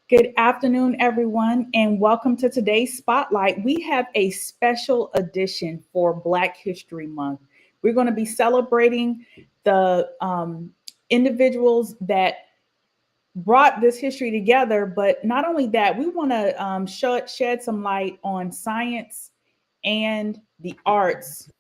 Good afternoon, everyone, and welcome to today's Spotlight. We have a special edition for Black History Month. We're going to be celebrating the individuals that brought this history together, but not only that, we want to shed some light on science and the arts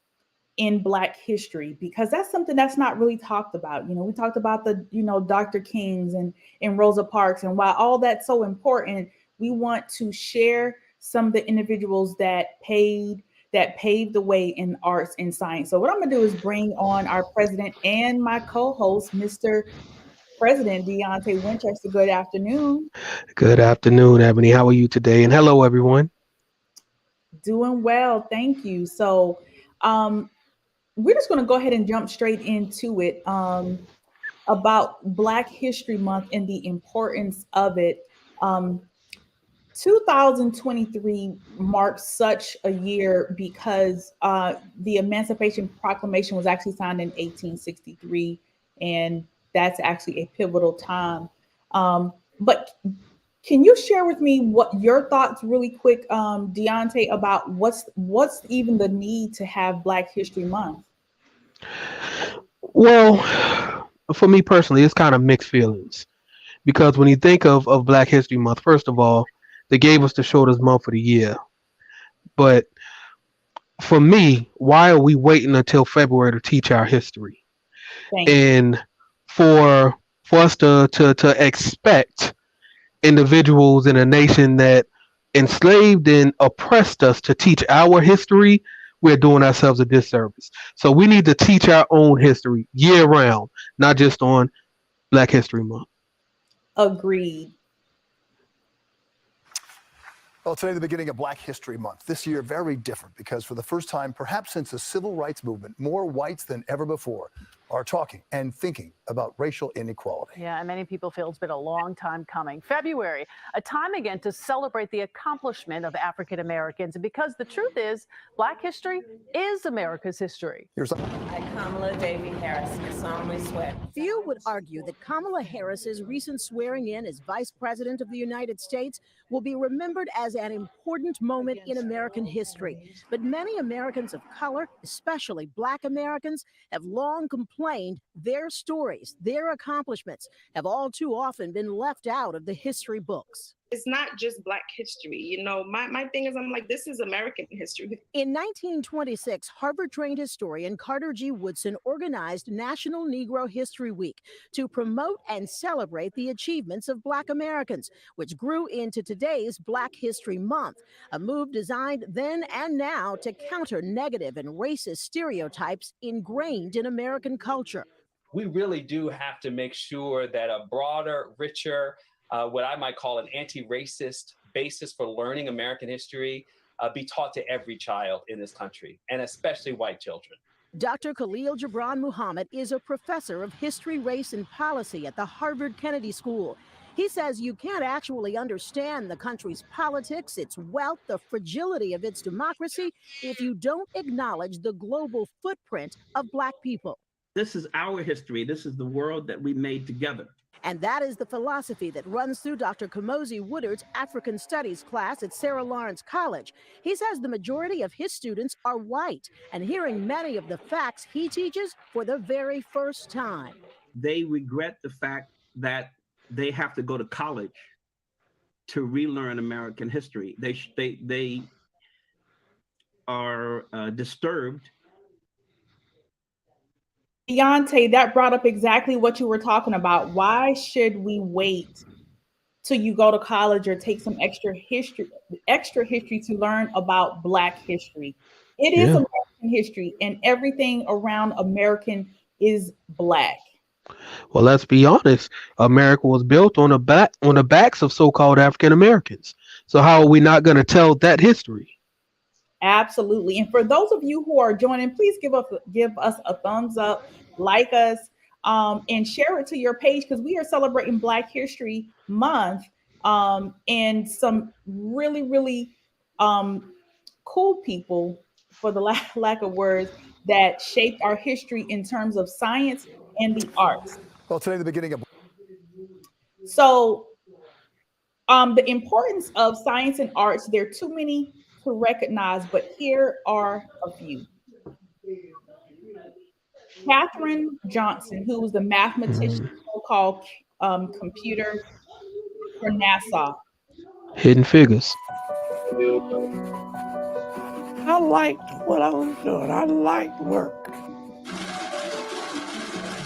in Black history because that's something that's not really talked about. We talked about the Dr. Kings and Rosa Parks, and while all that's so important, we want to share some of the individuals that paved the way in arts and science. So what I'm gonna do is bring on our president and my co-host, Mr. President Deontay Winchester. Good afternoon. Good afternoon, Ebony. How are you today? And hello, everyone. Doing well, thank you. So um, we're just going to go ahead and jump straight into it about Black History Month and the importance of it. Um, 2023 marks such a year because the Emancipation Proclamation was actually signed in 1863, and that's actually a pivotal time. But can you share with me what your thoughts, really quick, Deontay, about what's even the need to have Black History Month? Well, for me personally, it's kind of mixed feelings because when you think of Black History Month, first of all, they gave us the shortest month of the year. But for me, why are we waiting until February to teach our history? Thank you. And for for us to expect individuals in a nation that enslaved and oppressed us to teach our history, we're doing ourselves a disservice. So we need to teach our own history year round, not just on Black History Month. Agreed. Well, today, the beginning of Black History Month. This year, very different because for the first time, perhaps since the civil rights movement, more whites than ever before are talking and thinking about racial inequality. Yeah, and many people feel it's been a long time coming. February, a time again to celebrate the accomplishment of African Americans. And because the truth is, Black history is America's history. Here's I, Kamala Davy Harris, solemnly swear. Few would argue that Kamala Harris's recent swearing in as Vice President of the United States will be remembered as an important moment in American history. But many Americans of color, especially Black Americans, have long complained their stories, their accomplishments, have all too often been left out of the history books. It's not just Black history. My thing is, I'm like, this is American history. In 1926, Harvard-trained historian Carter G. Woodson organized National Negro History Week to promote and celebrate the achievements of Black Americans, which grew into today's Black History Month, a move designed then and now to counter negative and racist stereotypes ingrained in American culture. We really do have to make sure that a broader, richer, what I might call an anti-racist basis for learning American history be taught to every child in this country, and especially white children. Dr. Khalil Gibran Muhammad is a professor of history, race, and policy at the Harvard Kennedy School. He says you can't actually understand the country's politics, its wealth, the fragility of its democracy, if you don't acknowledge the global footprint of Black people. This is our history. This is the world that we made together. And that is the philosophy that runs through Dr. Kamosi Woodard's African Studies class at Sarah Lawrence College. He says the majority of his students are white, and hearing many of the facts he teaches for the very first time. They regret the fact that they have to go to college to relearn American history. They are disturbed. Deontay, that brought up exactly what you were talking about. Why should we wait till you go to college or take some extra history to learn about Black history? It is Yeah. American history, and everything around American is Black. Well, let's be honest. America was built on the backs of so-called African Americans. So how are we not going to tell that history? Absolutely. And for those of you who are joining, please give us a thumbs up, like us, and share it to your page because we are celebrating Black History Month, and some really, really cool people, for the lack of words, that shaped our history in terms of science and the arts. Well, today, the beginning of So The importance of science and arts, there are too many to recognize, but here are a few. Katherine Johnson, who was the mathematician, so-called computer for NASA. Hidden Figures. I liked what I was doing. I liked work.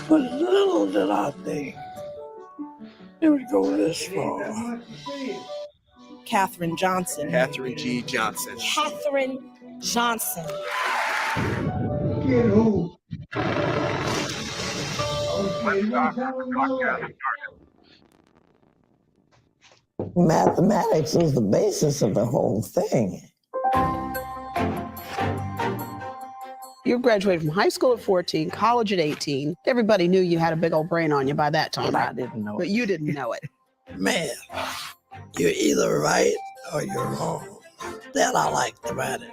But little did I think it would go this far. Katherine Johnson. Katherine G. Johnson. Katherine Johnson. Mathematics was the basis of the whole thing. You graduated from high school at 14, college at 18. Everybody knew you had a big old brain on you by that time. But I didn't know But it. you didn't know it. Man, you're either right or you're wrong. That I liked about it.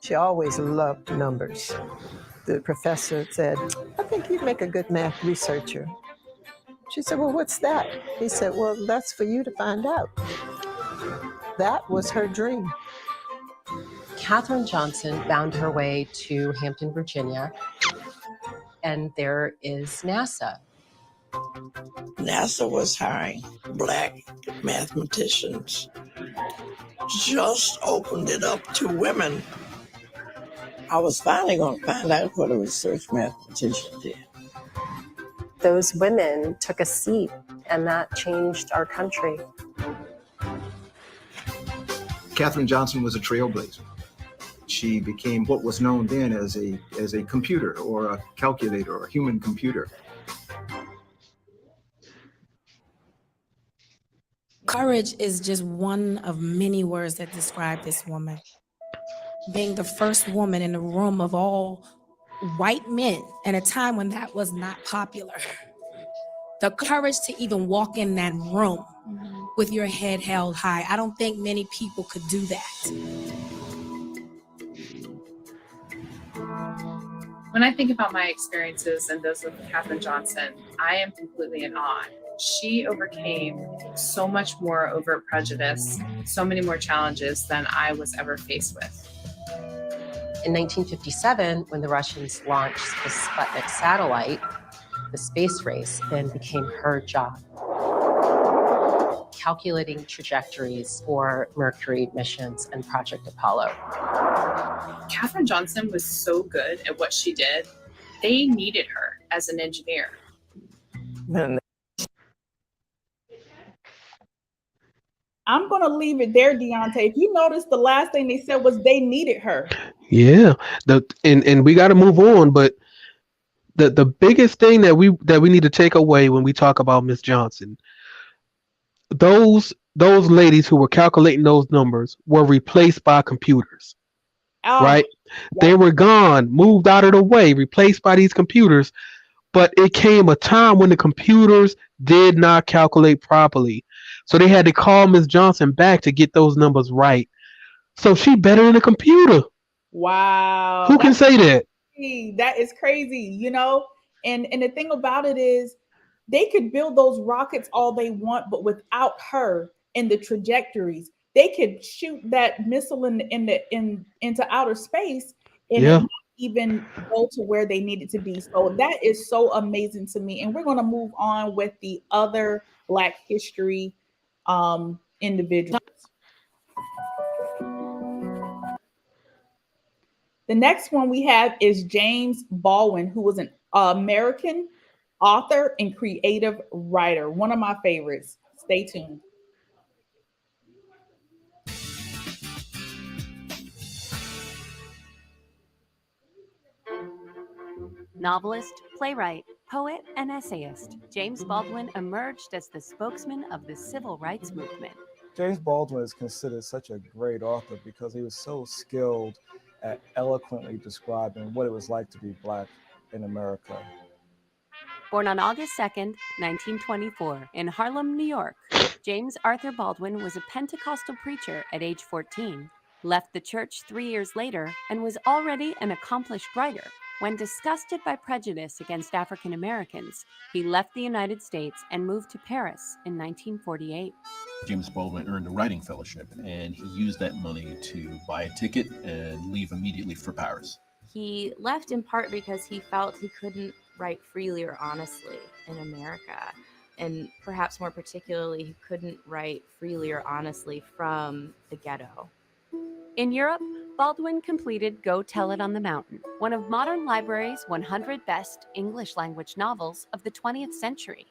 She always loved numbers. The professor said, I think you'd make a good math researcher. She said, well, what's that? He said, well, that's for you to find out. That was her dream. Katherine Johnson found her way to Hampton, Virginia, and there is NASA. NASA was hiring Black mathematicians. Just opened it up to women. I was finally going to find out what a research mathematician did. Those women took a seat, and that changed our country. Katherine Johnson was a trailblazer. She became what was known then as a computer or a calculator or a human computer. Courage is just one of many words that describe this woman. Being the first woman in a room of all white men at a time when that was not popular. The courage to even walk in that room with your head held high. I don't think many people could do that. When I think about my experiences and those of Katherine Johnson, I am completely in awe. She overcame so much more overt prejudice, so many more challenges than I was ever faced with. In 1957, when the Russians launched the Sputnik satellite, the space race then became her job. Calculating trajectories for Mercury missions and Project Apollo. Katherine Johnson was so good at what she did, they needed her as an engineer. I'm going to leave it there, Deontay. If you notice, the last thing they said was they needed her. Yeah, and we got to move on, but the biggest thing that we need to take away when we talk about Miss Johnson, those ladies who were calculating those numbers were replaced by computers. Right? Yeah. They were gone, moved out of the way, replaced by these computers. But it came a time when the computers did not calculate properly. So they had to call Miss Johnson back to get those numbers right. So she better than a computer. Wow. Who can say that? Crazy. That is crazy, you know? And the thing about it is they could build those rockets all they want, but without her and the trajectories, they could shoot that missile into outer space and not even go to where they needed to be. So that is so amazing to me. And we're going to move on with the other Black history individuals. The next one we have is James Baldwin, who was an American author and creative writer. One of my favorites. Stay tuned. Novelist, playwright, poet, and essayist, James Baldwin emerged as the spokesman of the civil rights movement. James Baldwin is considered such a great author because he was so skilled at eloquently describing what it was like to be Black in America. Born on August 2nd, 1924, in Harlem, New York, James Arthur Baldwin was a Pentecostal preacher at age 14, left the church 3 years later, and was already an accomplished writer. When disgusted by prejudice against African Americans, he left the United States and moved to Paris in 1948. James Baldwin earned a writing fellowship, and he used that money to buy a ticket and leave immediately for Paris. He left in part because he felt he couldn't write freely or honestly in America. And perhaps more particularly, he couldn't write freely or honestly from the ghetto. In Europe, Baldwin completed Go Tell It on the Mountain, one of modern library's 100 best English language novels of the 20th century.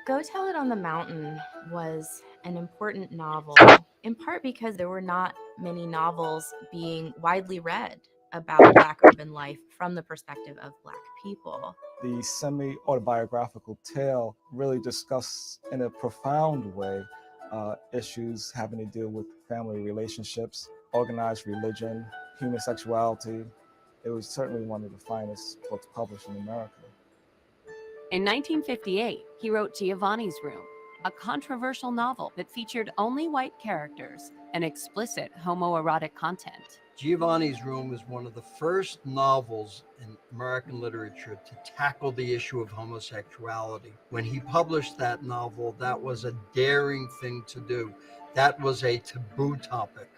Go Tell It on the Mountain was an important novel, in part because there were not many novels being widely read about Black urban life from the perspective of Black people. The semi-autobiographical tale really discussed in a profound way issues having to deal with family relationships, organized religion, human sexuality. It was certainly one of the finest books published in America. In 1958, he wrote Giovanni's Room, a controversial novel that featured only white characters and explicit homoerotic content. Giovanni's Room is one of the first novels in American literature to tackle the issue of homosexuality. When he published that novel, that was a daring thing to do. That was a taboo topic.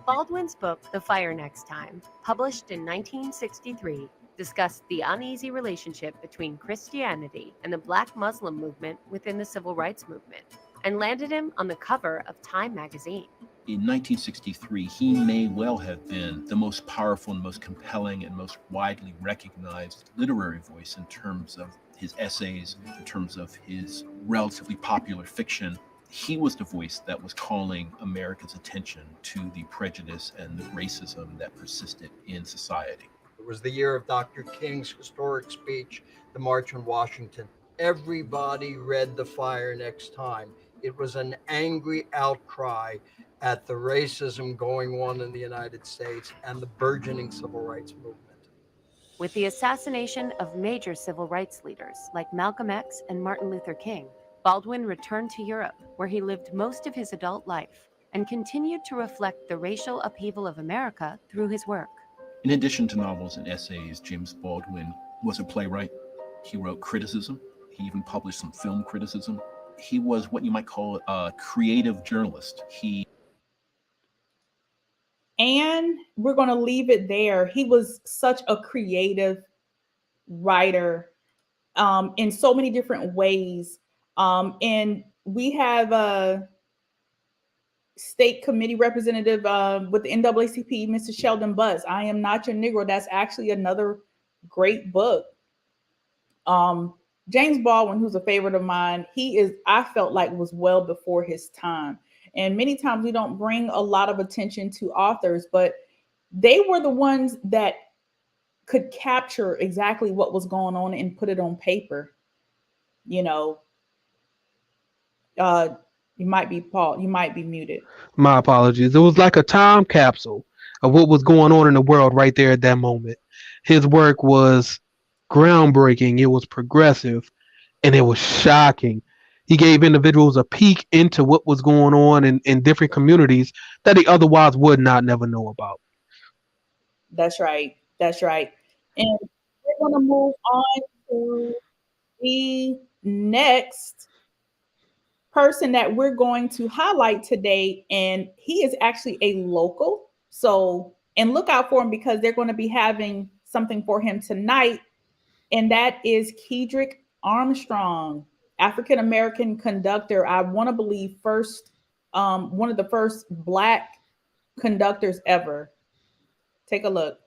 Baldwin's book, The Fire Next Time, published in 1963, discussed the uneasy relationship between Christianity and the Black Muslim movement within the Civil Rights Movement, and landed him on the cover of Time magazine. In 1963, he may well have been the most powerful and most compelling and most widely recognized literary voice in terms of his essays, in terms of his relatively popular fiction. He was the voice that was calling America's attention to the prejudice and the racism that persisted in society. It was the year of Dr. King's historic speech, the March on Washington. Everybody read The Fire Next Time. It was an angry outcry at the racism going on in the United States and the burgeoning civil rights movement. With the assassination of major civil rights leaders like Malcolm X and Martin Luther King, Baldwin returned to Europe, where he lived most of his adult life and continued to reflect the racial upheaval of America through his work. In addition to novels and essays, James Baldwin was a playwright. He wrote criticism. He even published some film criticism. He was what you might call a creative journalist. And we're going to leave it there. He was such a creative writer in so many different ways. And we have a state committee representative with the NAACP, Mr. Sheldon Butts. I Am Not Your Negro. That's actually another great book. James Baldwin, who's a favorite of mine, I felt like was well before his time. And many times we don't bring a lot of attention to authors, but they were the ones that could capture exactly what was going on and put it on paper. You know, you might be Paul, you might be muted. My apologies. It was like a time capsule of what was going on in the world right there at that moment. His work was groundbreaking, it was progressive, and it was shocking. He gave individuals a peek into what was going on in different communities that they otherwise would not never know about. That's right. That's right. And we're going to move on to the next person that we're going to highlight today. And he is actually a local. And look out for him because they're going to be having something for him tonight. And that is Kedrick Armstrong, African-American conductor. I want to believe one of the first Black conductors ever. Take a look.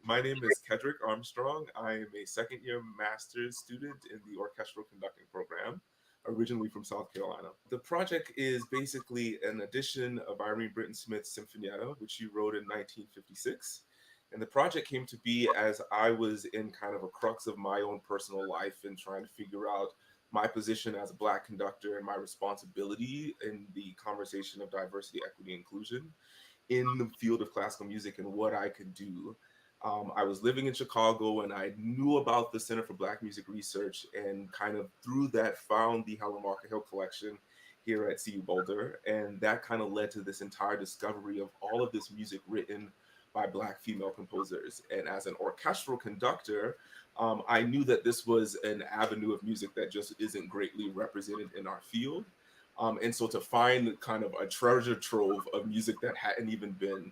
My name is Kedrick Armstrong. I am a second-year master's student in the orchestral conducting program, originally from South Carolina. The project is basically an edition of Irene Britton Smith's Sinfonietta, which she wrote in 1956. And the project came to be as I was in kind of a crux of my own personal life and trying to figure out my position as a Black conductor and my responsibility in the conversation of diversity, equity, inclusion in the field of classical music and what I could do. I was living in Chicago and I knew about the Center for Black Music Research, and kind of through that found the Helen Walker Hill collection here at CU Boulder. And that kind of led to this entire discovery of all of this music written by Black female composers. And as an orchestral conductor, I knew that this was an avenue of music that just isn't greatly represented in our field. And so to find kind of a treasure trove of music that hadn't even been,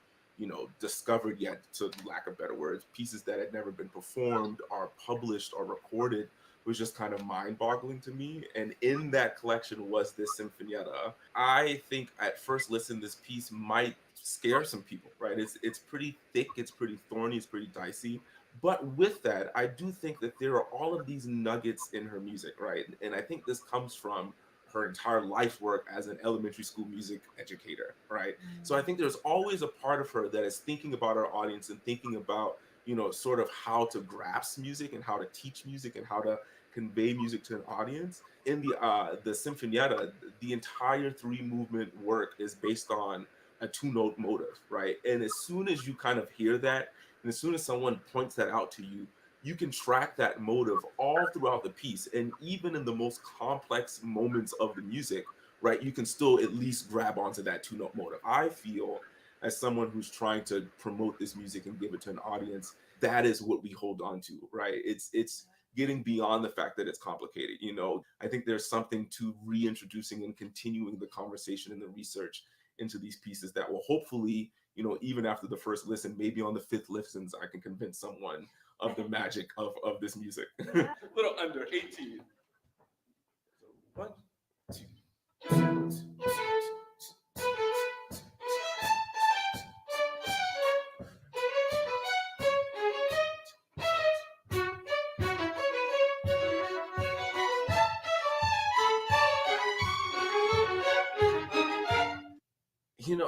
discovered yet, to lack of better words, pieces that had never been performed or published or recorded, was just kind of mind-boggling to me. And in that collection was this Sinfonietta. I think at first listen, this piece might scare some people, right? It's pretty thick, it's pretty thorny, it's pretty dicey. But with that, I do think that there are all of these nuggets in her music, right? And I think this comes from her entire life work as an elementary school music educator, right? So I think there's always a part of her that is thinking about our audience and thinking about, sort of how to grasp music and how to teach music and how to convey music to an audience. In the Sinfonietta, the entire 3-movement work is based on a 2-note motive, right? And as soon as you kind of hear that, and as soon as someone points that out to you, you can track that motive all throughout the piece. And even in the most complex moments of the music, right, you can still at least grab onto that 2-note motive. I feel, as someone who's trying to promote this music and give it to an audience, that is what we hold on to, right? It's getting beyond the fact that it's complicated. I think there's something to reintroducing and continuing the conversation and the research into these pieces that will hopefully, even after the first listen, maybe on the 5th listens, I can convince someone of the magic of this music. Little under 18. So 1, 2.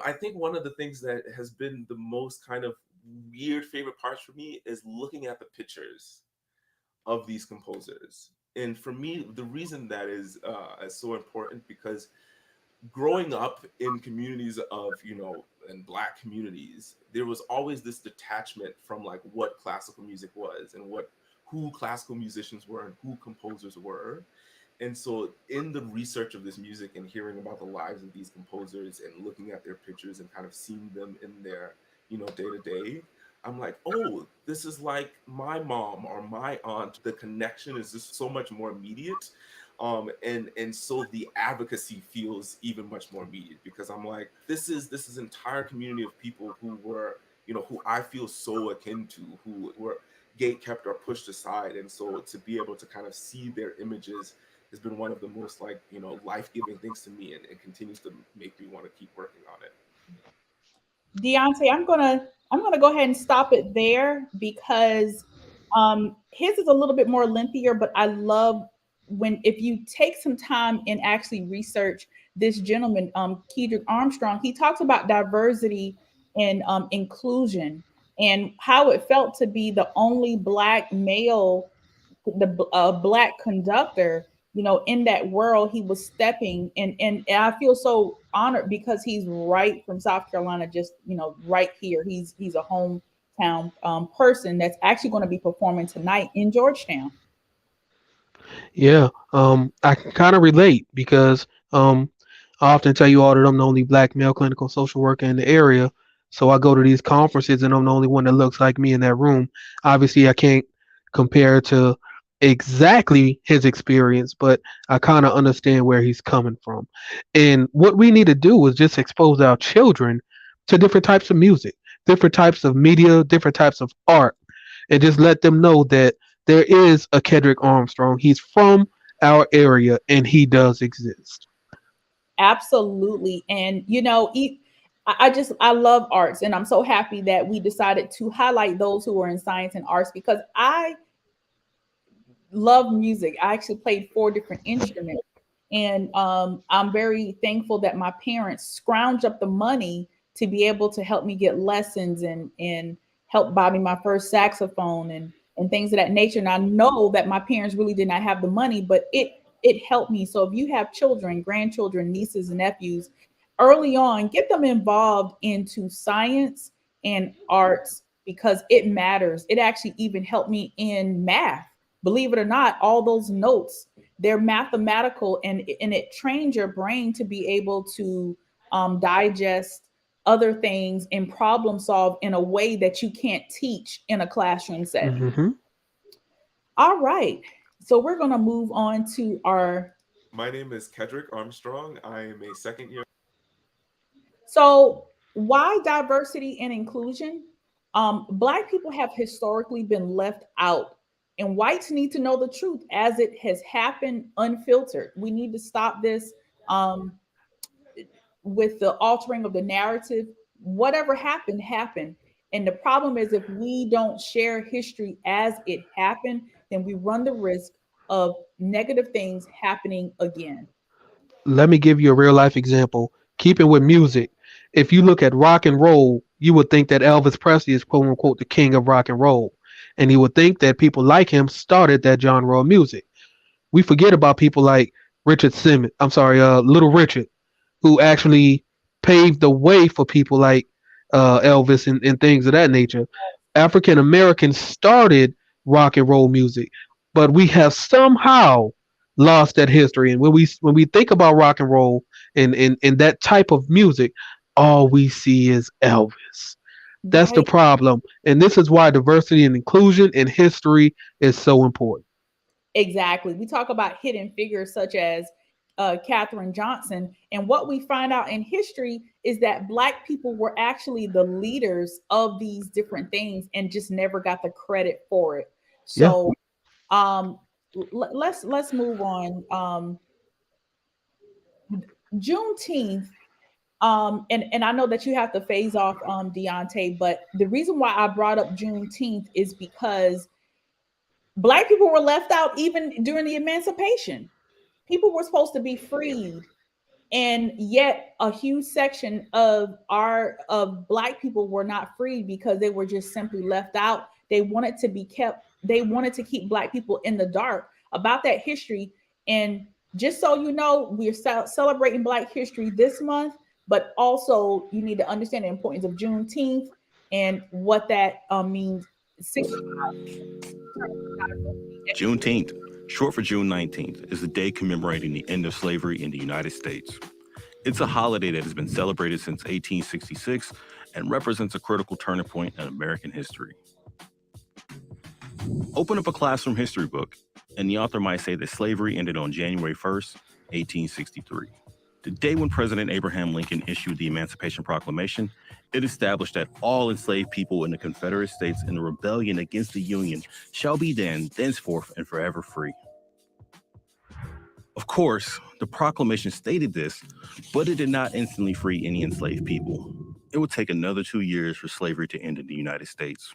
I think one of the things that has been the most kind of weird favorite parts for me is looking at the pictures of these composers. And for me, the reason that is so important, because growing up in communities of, in Black communities, there was always this detachment from like what classical music was and who classical musicians were and who composers were. And so in the research of this music and hearing about the lives of these composers and looking at their pictures and kind of seeing them in their, day to day, I'm like, oh, this is like my mom or my aunt. The connection is just so much more immediate. And so the advocacy feels even much more immediate, because I'm like, this is entire community of people who were, who I feel so akin to, who were gate-kept or pushed aside. And so to be able to kind of see their images has been one of the most life-giving things to me, and it continues to make me want to keep working on it. Deontay, I'm gonna go ahead and stop it there, because his is a little bit more lengthier, but I love if you take some time and actually research this gentleman, Kedrick Armstrong. He talks about diversity and inclusion, and how it felt to be the only Black male, the Black conductor, in that world he was stepping in. And I feel so honored, because he's right from South Carolina, just, right here. He's a hometown person that's actually going to be performing tonight in Georgetown. Yeah, I can kind of relate, because I often tell you all that I'm the only Black male clinical social worker in the area. So I go to these conferences and I'm the only one that looks like me in that room. Obviously, I can't compare to exactly his experience, but I kind of understand where he's coming from. And what we need to do is just expose our children to different types of music, different types of media, different types of art, and just let them know that there is a Kedrick Armstrong. He's from our area and he does exist. Absolutely. And I love arts, and I'm so happy that we decided to highlight those who are in science and arts, because I love music. I actually played 4 different instruments, and I'm very thankful that my parents scrounged up the money to be able to help me get lessons, and help buy me my first saxophone and things of that nature. And I know that my parents really did not have the money, but it helped me. So if you have children, grandchildren, nieces and nephews, early on, get them involved into science and arts because it matters. It actually even helped me in math. Believe it or not, all those notes, they're mathematical, and it trains your brain to be able to digest other things and problem solve in a way that you can't teach in a classroom setting. Mm-hmm. All right. So we're going to move on to our. My name is Kedrick Armstrong. I am a second year. So why diversity and inclusion? Black people have historically been left out, and whites need to know the truth as it has happened unfiltered. We need to stop this with the altering of the narrative. Whatever happened, happened. And the problem is, if we don't share history as it happened, then we run the risk of negative things happening again. Let me give you a real life example. Keeping with music, if you look at rock and roll, you would think that Elvis Presley is quote unquote the king of rock and roll. And you would think that people like him started that genre of music. We forget about people like Richard Simmons. I'm sorry, Little Richard, who actually paved the way for people like Elvis and things of that nature. African Americans started rock and roll music, but we have somehow lost that history. And when we think about rock and roll and that type of music, all we see is Elvis. That's the Right. problem. And this is why diversity and inclusion in history is so important. Exactly. We talk about hidden figures such as Katherine Johnson. And what we find out in history is that Black people were actually the leaders of these different things and just never got the credit for it. Yeah. So let's move on. Juneteenth. And I know that you have to phase off Deontay, but the reason why I brought up Juneteenth is because Black people were left out even during the emancipation. People were supposed to be freed, and yet a huge section of Black people were not freed because they were just simply left out. They wanted to keep Black people in the dark about that history. And just so you know, we're celebrating Black history this month, but also you need to understand the importance of Juneteenth and what that means. Juneteenth, short for June 19th, is the day commemorating the end of slavery in the United States. It's a holiday that has been celebrated since 1866 and represents a critical turning point in American history. Open up a classroom history book, and the author might say that slavery ended on January 1st, 1863. The day when President Abraham Lincoln issued the Emancipation Proclamation, it established that all enslaved people in the Confederate States in the rebellion against the Union shall be then, thenceforth, and forever free. Of course, the proclamation stated this, but it did not instantly free any enslaved people. It would take another 2 years for slavery to end in the United States.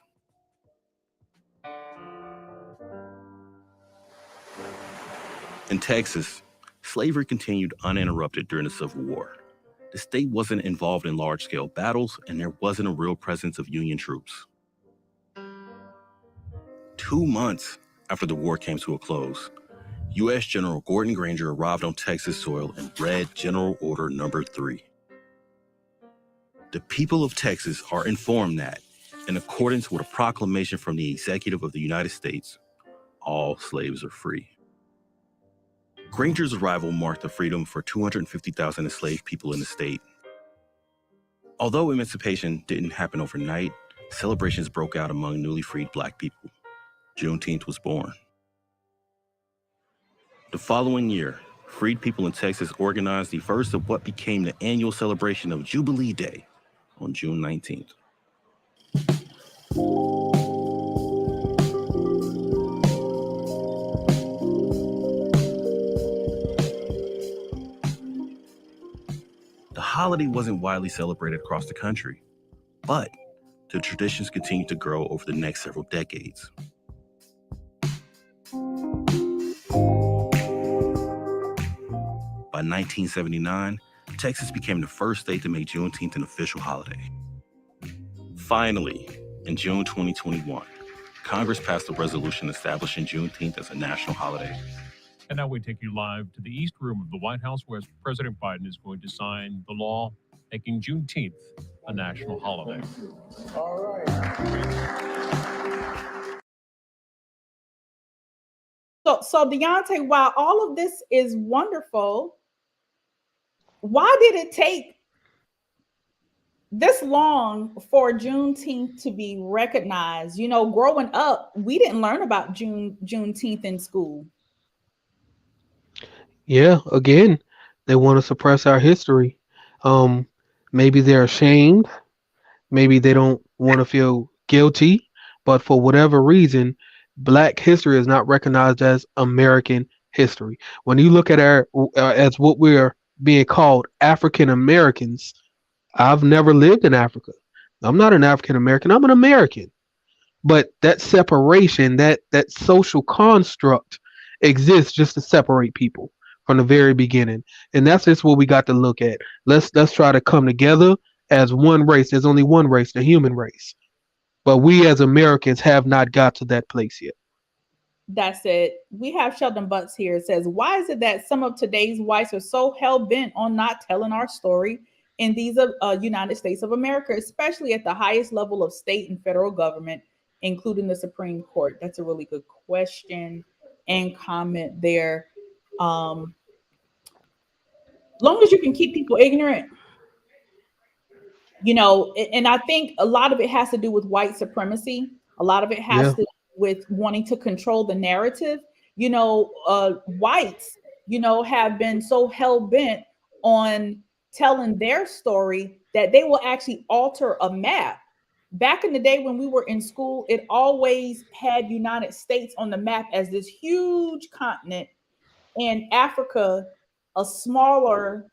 In Texas, slavery continued uninterrupted during the Civil War. The state wasn't involved in large-scale battles, and there wasn't a real presence of Union troops. 2 months after the war came to a close, U.S. General Gordon Granger arrived on Texas soil and read General Order Number 3. The people of Texas are informed that, in accordance with a proclamation from the Executive of the United States, all slaves are free. Granger's arrival marked the freedom for 250,000 enslaved people in the state. Although emancipation didn't happen overnight, celebrations broke out among newly freed Black people. Juneteenth was born. The following year, freed people in Texas organized the first of what became the annual celebration of Jubilee Day on June 19th. The holiday wasn't widely celebrated across the country, but the traditions continued to grow over the next several decades. By 1979, Texas became the first state to make Juneteenth an official holiday. Finally, in June 2021, Congress passed a resolution establishing Juneteenth as a national holiday. And now we take you live to the East Room of the White House, where President Biden is going to sign the law making Juneteenth a national holiday. All right. So Deontay, while all of this is wonderful, why did it take this long for Juneteenth to be recognized? You know, growing up, we didn't learn about Juneteenth in school. Yeah, again, they want to suppress our history. Um, Maybe they're ashamed. Maybe they don't want to feel guilty. But for whatever reason, Black history is not recognized as American history. When you look at our as what we're being called African Americans, I've never lived in Africa. I'm not an African American. I'm an American. But that separation, that social construct exists just to separate people from the very beginning. And that's just what we got to look at. Let's try to come together as one race. There's only one race, the human race. But we as Americans have not got to that place yet. That's it. We have Sheldon Butts here. It says, why is it that some of today's whites are so hell-bent on not telling our story in these United States of America, especially at the highest level of state and federal government, including the Supreme Court? That's a really good question and comment there. Long as you can keep people ignorant, you know, and I think a lot of it has to do with white supremacy. A lot of it has to do with wanting to control the narrative. You know, whites, you know, have been so hell-bent on telling their story that they will actually alter a map. Back in the day when we were in school, it always had United States on the map as this huge continent, and Africa a smaller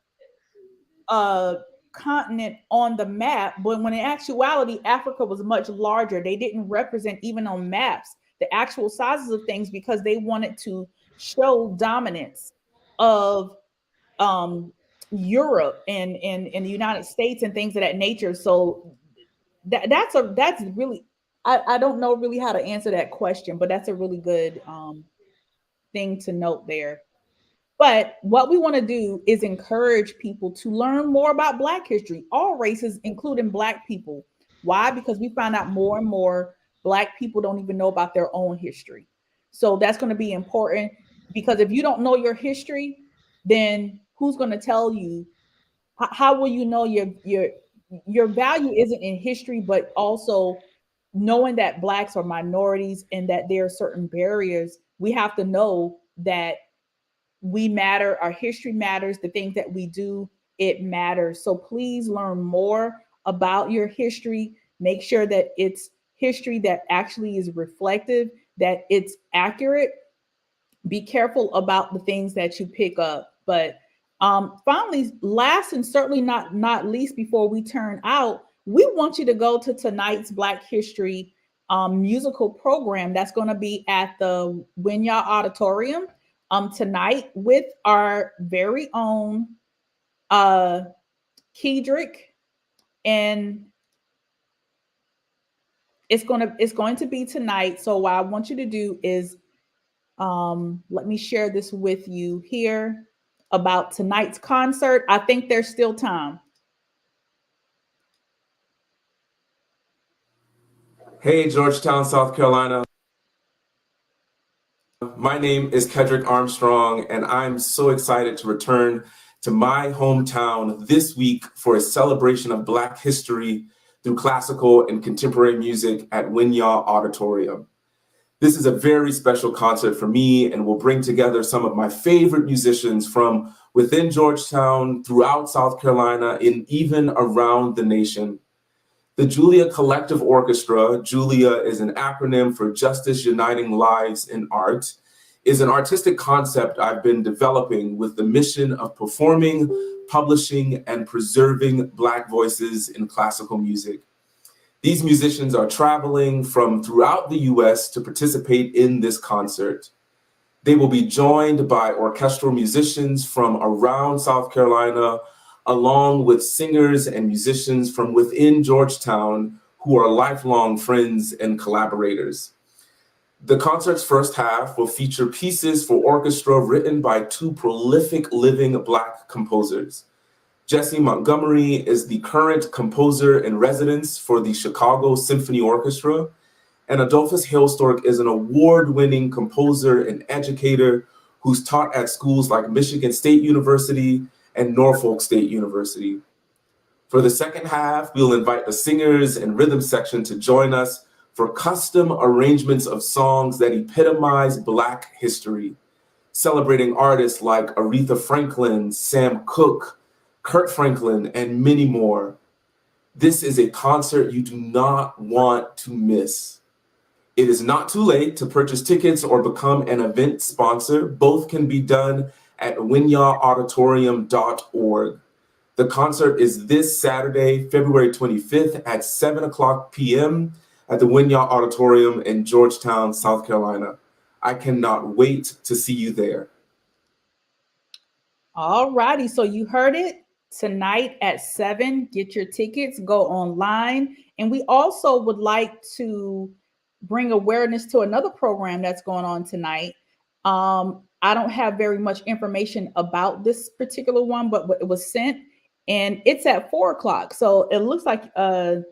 continent on the map. But when in actuality, Africa was much larger. They didn't represent, even on maps, the actual sizes of things, because they wanted to show dominance of Europe and the United States and things of that nature. So that's really, I don't know really how to answer that question, but that's a really good thing to note there. But what we want to do is encourage people to learn more about Black history, all races, including Black people. Why? Because we find out more and more Black people don't even know about their own history. So that's going to be important, because if you don't know your history, then who's going to tell you? How will you know your value isn't in history, but also knowing that Blacks are minorities and that there are certain barriers. We have to know that we matter, our history matters, the things that we do, it matters. So please learn more about your history. Make sure that it's history that actually is reflective, that it's accurate. Be careful about the things that you pick up. But finally, last and certainly not least, before we turn out, we want you to go to tonight's Black History musical program that's going to be at the Winyah Auditorium tonight with our very own Kedrick, and it's going to be tonight. So what I want you to do is let me share this with you here about tonight's concert. I think there's still time. Hey, Georgetown, South Carolina. My name is Kedrick Armstrong, and I'm so excited to return to my hometown this week for a celebration of Black history through classical and contemporary music at Winyah Auditorium. This is a very special concert for me and will bring together some of my favorite musicians from within Georgetown, throughout South Carolina, and even around the nation. The Julia Collective Orchestra, Julia is an acronym for Justice Uniting Lives in Art, is an artistic concept I've been developing with the mission of performing, publishing, and preserving Black voices in classical music. These musicians are traveling from throughout the US to participate in this concert. They will be joined by orchestral musicians from around South Carolina, along with singers and musicians from within Georgetown who are lifelong friends and collaborators. The concert's first half will feature pieces for orchestra written by two prolific living Black composers. Jesse Montgomery is the current composer in residence for the Chicago Symphony Orchestra, and Adolphus Hailstork is an award-winning composer and educator who's taught at schools like Michigan State University and Norfolk State University. For the second half, we'll invite the singers and rhythm section to join us for custom arrangements of songs that epitomize Black history, celebrating artists like Aretha Franklin, Sam Cooke, Kurt Franklin, and many more. This is a concert you do not want to miss. It is not too late to purchase tickets or become an event sponsor. Both can be done at winyawauditorium.org. The concert is this Saturday, February 25th at 7:00 p.m. at the Winyaw Auditorium in Georgetown, South Carolina. I cannot wait to see you there. All righty, so you heard it. Tonight at 7, get your tickets, go online. And we also would like to bring awareness to another program that's going on tonight. I don't have very much information about this particular one, but it was sent, and it's at 4:00. So it looks like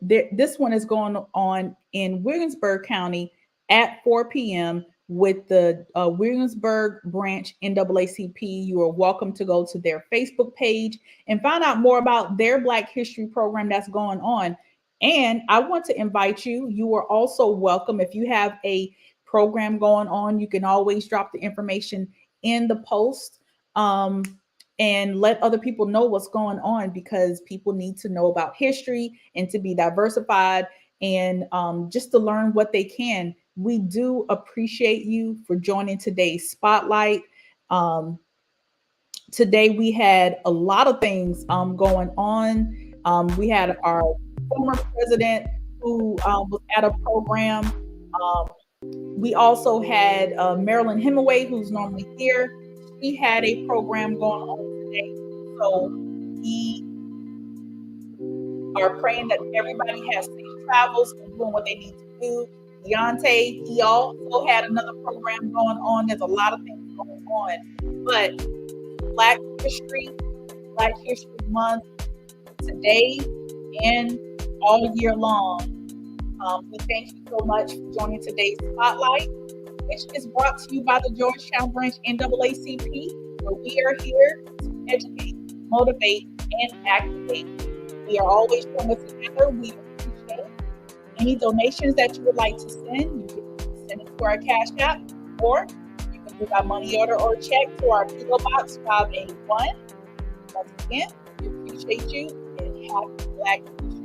this one is going on in Williamsburg County at 4 p.m. with the Williamsburg branch NAACP. You are welcome to go to their Facebook page and find out more about their Black History program that's going on. And I want to invite you. You are also welcome. If you have a program going on, you can always drop the information in the post and let other people know what's going on, because people need to know about history and to be diversified and just to learn what they can. We do appreciate you for joining today's Spotlight. Today we had a lot of things going on. We had our former president who was at a program. We also had Marilyn Hemingway, who's normally here. She had a program going on today. So we are praying that everybody has safe travels and doing what they need to do. Deontay, he also had another program going on. There's a lot of things going on. But Black History Month, today and all year long. We thank you so much for joining today's Spotlight, which is brought to you by the Georgetown Branch NAACP, where we are here to educate, motivate, and activate. We are always stronger together. We appreciate any donations that you would like to send. You can send it to our Cash App, or you can do by money order or check to our PO Box 581. Once again, we appreciate you, and happy Black History